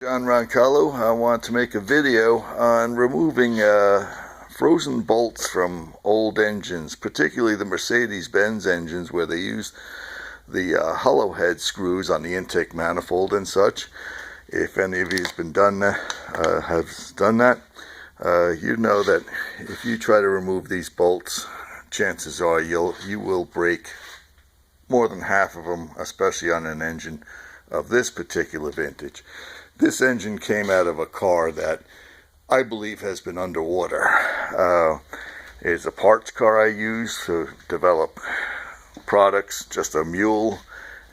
John Roncallo. I want to make a video on removing frozen bolts from old engines, particularly the Mercedes-Benz engines where they use the hollow head screws on the intake manifold and such. If any of you have done that, you know that if you try to remove these bolts, chances are you will break more than half of them, especially on an engine of this particular vintage. This engine came out of a car that I believe has been underwater. It's a parts car I use to develop products, just a mule,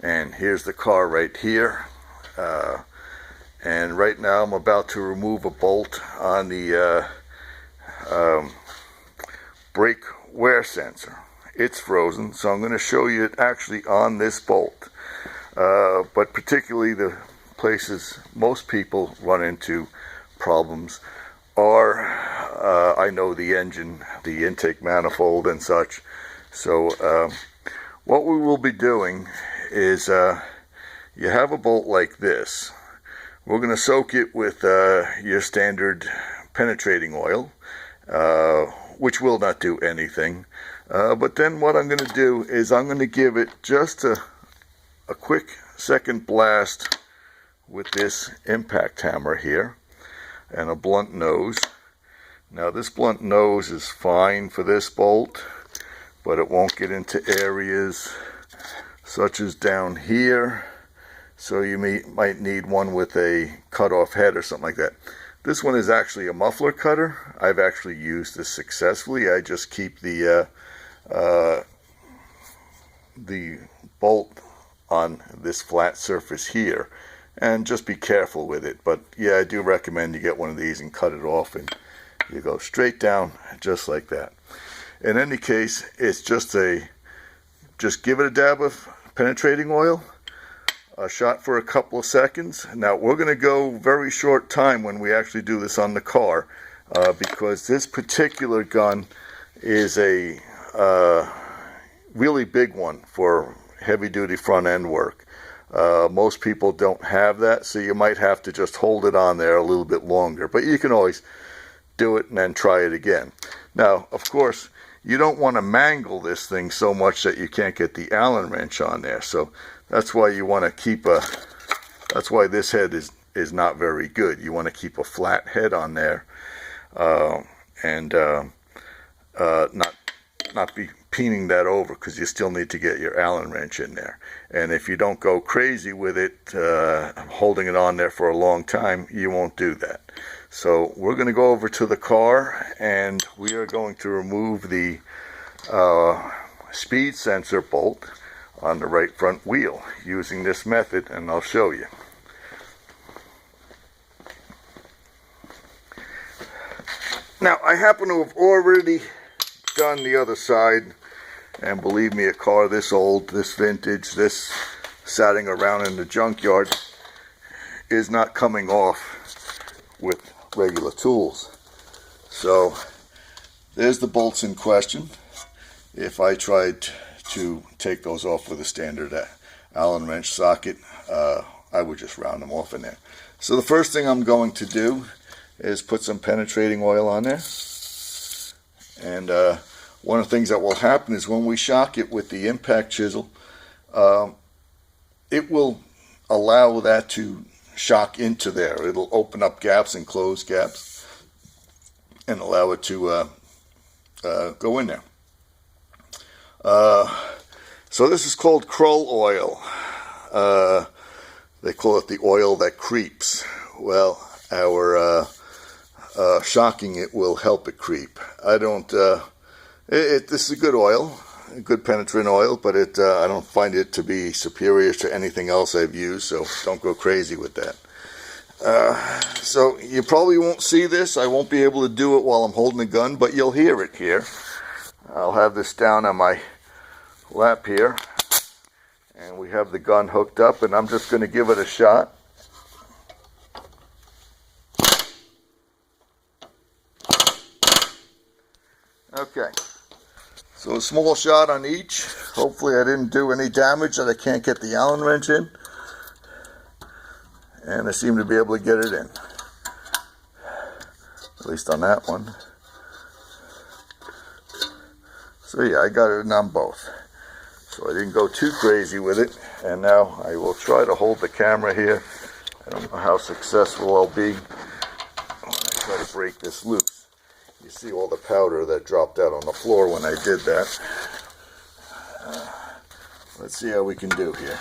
and here's the car right here. And right now I'm about to remove a bolt on the brake wear sensor. It's frozen, so I'm going to show you it actually on this bolt. But particularly the places most people run into problems are, I know, the engine, the intake manifold and such. So what we will be doing is you have a bolt like this. We're going to soak it with your standard penetrating oil, which will not do anything. But then what I'm going to do is I'm going to give it just a quick second blast with this impact hammer here and a blunt nose. Now this blunt nose is fine for this bolt, but it won't get into areas such as down here, so you might need one with a cut-off head or something like that. This one is actually a muffler cutter. I've actually used this successfully. I just keep the bolt on this flat surface here and just be careful with it. But yeah, I do recommend you get one of these and cut it off, and you go straight down just like that. In any case, it's just give it a dab of penetrating oil, a shot for a couple of seconds. Now we're going to go very short time when we actually do this on the car, because this particular gun is a really big one for heavy-duty front-end work. Most people don't have that, so you might have to just hold it on there a little bit longer, but you can always do it and then try it again. Now, of course, you don't want to mangle this thing so much that you can't get the Allen wrench on there, so that's why you want to keep that's why this head is not very good. You want to keep a flat head on there, and not be peening that over, because you still need to get your Allen wrench in there. And if you don't go crazy with it, holding it on there for a long time, you won't do that. So we're going to go over to the car and we are going to remove the speed sensor bolt on the right front wheel using this method, and I'll show you. Now I happen to have already done the other side, and believe me, a car this old, this vintage, this sitting around in the junkyard is not coming off with regular tools. So there's the bolts in question. If I tried to take those off with a standard Allen wrench socket, I would just round them off in there. So the first thing I'm going to do is put some penetrating oil on there. And one of the things that will happen is when we shock it with the impact chisel, it will allow that to shock into there. It'll open up gaps and close gaps and allow it to go in there. So this is called Krull oil. They call it the oil that creeps. Well, our shocking it will help it creep. I don't. This is a good oil, a good penetrant oil, but I don't find it to be superior to anything else I've used, so don't go crazy with that. So you probably won't see this. I won't be able to do it while I'm holding the gun, but you'll hear it here. I'll have this down on my lap here, and we have the gun hooked up, and I'm just going to give it a shot. Okay, so a small shot on each. Hopefully I didn't do any damage that I can't get the Allen wrench in. And and I seem to be able to get it in. At least on that one. So yeah, I got it in on both. So I didn't go too crazy with it. And now I will try to hold the camera here. I don't know how successful I'll be when I try to break this loose. You see all the powder that dropped out on the floor when I did that. Let's see how we can do here.